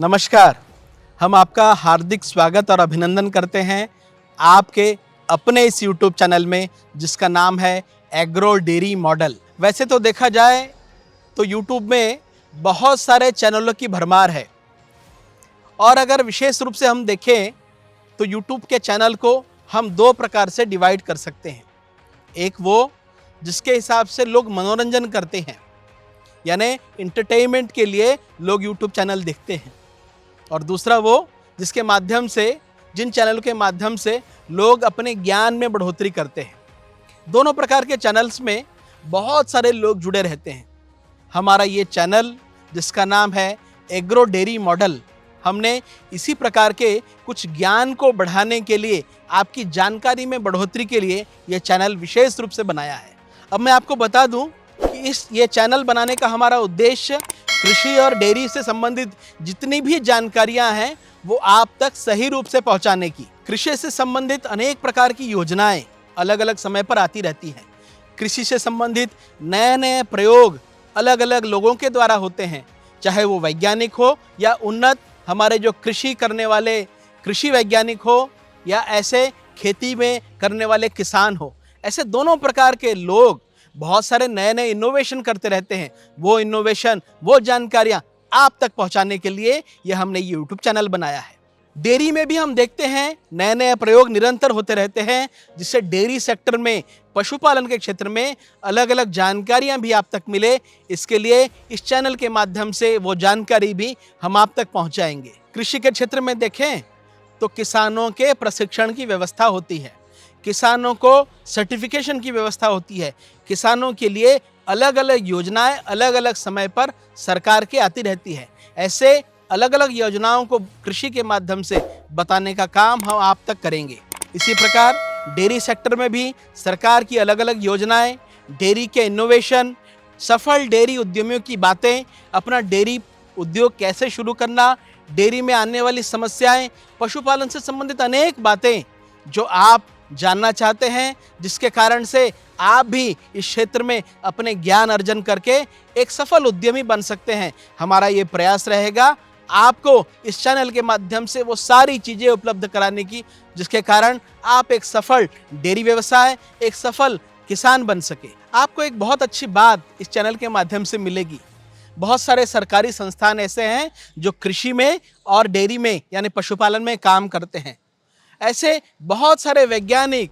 नमस्कार। हम आपका हार्दिक स्वागत और अभिनंदन करते हैं आपके अपने इस YouTube चैनल में जिसका नाम है एग्रो डेयरी मॉडल। वैसे तो देखा जाए तो YouTube में बहुत सारे चैनलों की भरमार है और अगर विशेष रूप से हम देखें तो YouTube के चैनल को हम दो प्रकार से डिवाइड कर सकते हैं। एक वो जिसके हिसाब से लोग मनोरंजन करते हैं, यानी इंटरटेनमेंट के लिए लोग YouTube चैनल देखते हैं, और दूसरा वो जिसके माध्यम से जिन चैनलों के माध्यम से लोग अपने ज्ञान में बढ़ोतरी करते हैं। दोनों प्रकार के चैनल्स में बहुत सारे लोग जुड़े रहते हैं। हमारा ये चैनल जिसका नाम है एग्रो डेयरी मॉडल, हमने इसी प्रकार के कुछ ज्ञान को बढ़ाने के लिए, आपकी जानकारी में बढ़ोतरी के लिए ये चैनल विशेष रूप से बनाया है। अब मैं आपको बता दूं कि ये चैनल बनाने का हमारा उद्देश्य कृषि और डेयरी से संबंधित जितनी भी जानकारियां हैं वो आप तक सही रूप से पहुंचाने की। कृषि से संबंधित अनेक प्रकार की योजनाएं अलग अलग समय पर आती रहती हैं। कृषि से संबंधित नए नए प्रयोग अलग अलग लोगों के द्वारा होते हैं, चाहे वो वैज्ञानिक हो या उन्नत हमारे जो कृषि करने वाले कृषि वैज्ञानिक हो या ऐसे खेती में करने वाले किसान हो। ऐसे दोनों प्रकार के लोग बहुत सारे नए नए इनोवेशन करते रहते हैं। वो इनोवेशन, वो जानकारियां आप तक पहुंचाने के लिए ये हमने यूट्यूब चैनल बनाया है। डेयरी में भी हम देखते हैं नए नए प्रयोग निरंतर होते रहते हैं, जिससे डेयरी सेक्टर में, पशुपालन के क्षेत्र में अलग अलग जानकारियां भी आप तक मिले। इसके लिए इस चैनल के माध्यम से वो जानकारी भी हम आप तक पहुंचाएंगे। कृषि के क्षेत्र में देखें तो किसानों के प्रशिक्षण की व्यवस्था होती है, किसानों को सर्टिफिकेशन की व्यवस्था होती है, किसानों के लिए अलग अलग योजनाएं अलग अलग समय पर सरकार की आती रहती है। ऐसे अलग अलग योजनाओं को कृषि के माध्यम से बताने का काम हम आप तक करेंगे। इसी प्रकार डेयरी सेक्टर में भी सरकार की अलग अलग योजनाएं, डेयरी के इनोवेशन, सफल डेयरी उद्यमियों की बातें, अपना डेयरी उद्योग कैसे शुरू करना, डेयरी में आने वाली समस्याएं, पशुपालन से संबंधित अनेक बातें जो आप जानना चाहते हैं, जिसके कारण से आप भी इस क्षेत्र में अपने ज्ञान अर्जन करके एक सफल उद्यमी बन सकते हैं। हमारा ये प्रयास रहेगा आपको इस चैनल के माध्यम से वो सारी चीज़ें उपलब्ध कराने की, जिसके कारण आप एक सफल डेयरी व्यवसाय, एक सफल किसान बन सके। आपको एक बहुत अच्छी बात इस चैनल के माध्यम से मिलेगी। बहुत सारे सरकारी संस्थान ऐसे हैं जो कृषि में और डेयरी में यानी पशुपालन में काम करते हैं। ऐसे बहुत सारे वैज्ञानिक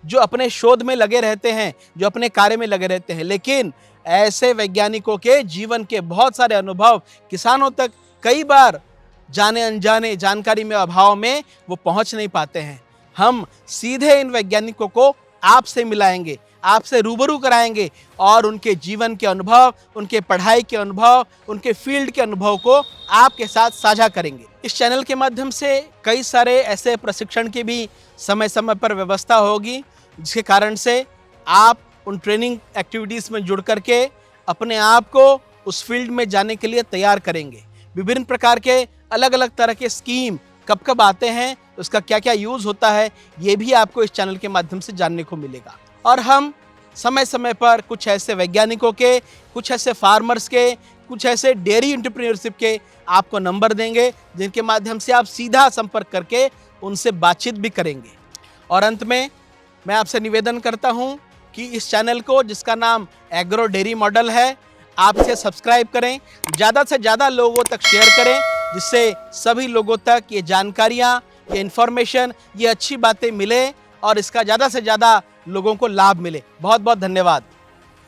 जो अपने शोध में लगे रहते हैं, जो अपने कार्य में लगे रहते हैं, लेकिन ऐसे वैज्ञानिकों के जीवन के बहुत सारे अनुभव किसानों तक कई बार जाने अनजाने जानकारी में अभाव में वो पहुंच नहीं पाते हैं। हम सीधे इन वैज्ञानिकों को आपसे मिलाएंगे, आपसे रूबरू कराएंगे और उनके जीवन के अनुभव, उनके पढ़ाई के अनुभव, उनके फील्ड के अनुभव को आपके साथ साझा करेंगे। इस चैनल के माध्यम से कई सारे ऐसे प्रशिक्षण की भी समय समय पर व्यवस्था होगी, जिसके कारण से आप उन ट्रेनिंग एक्टिविटीज़ में जुड़ करके अपने आप को उस फील्ड में जाने के लिए तैयार करेंगे। विभिन्न प्रकार के अलग अलग तरह के स्कीम कब कब आते हैं, उसका क्या क्या यूज़ होता है, ये भी आपको इस चैनल के माध्यम से जानने को मिलेगा। और हम समय समय पर कुछ ऐसे वैज्ञानिकों के, कुछ ऐसे फार्मर्स के, कुछ ऐसे डेयरी एंटरप्रेन्योरशिप के आपको नंबर देंगे, जिनके माध्यम से आप सीधा संपर्क करके उनसे बातचीत भी करेंगे। और अंत में मैं आपसे निवेदन करता हूं कि इस चैनल को, जिसका नाम एग्रो डेयरी मॉडल है, आप इसे सब्सक्राइब करें, ज़्यादा से ज़्यादा लोगों तक शेयर करें, जिससे सभी लोगों तक ये जानकारियाँ, ये इन्फॉर्मेशन, ये अच्छी बातें मिले और इसका ज़्यादा से ज़्यादा लोगों को लाभ मिले। बहुत बहुत धन्यवाद।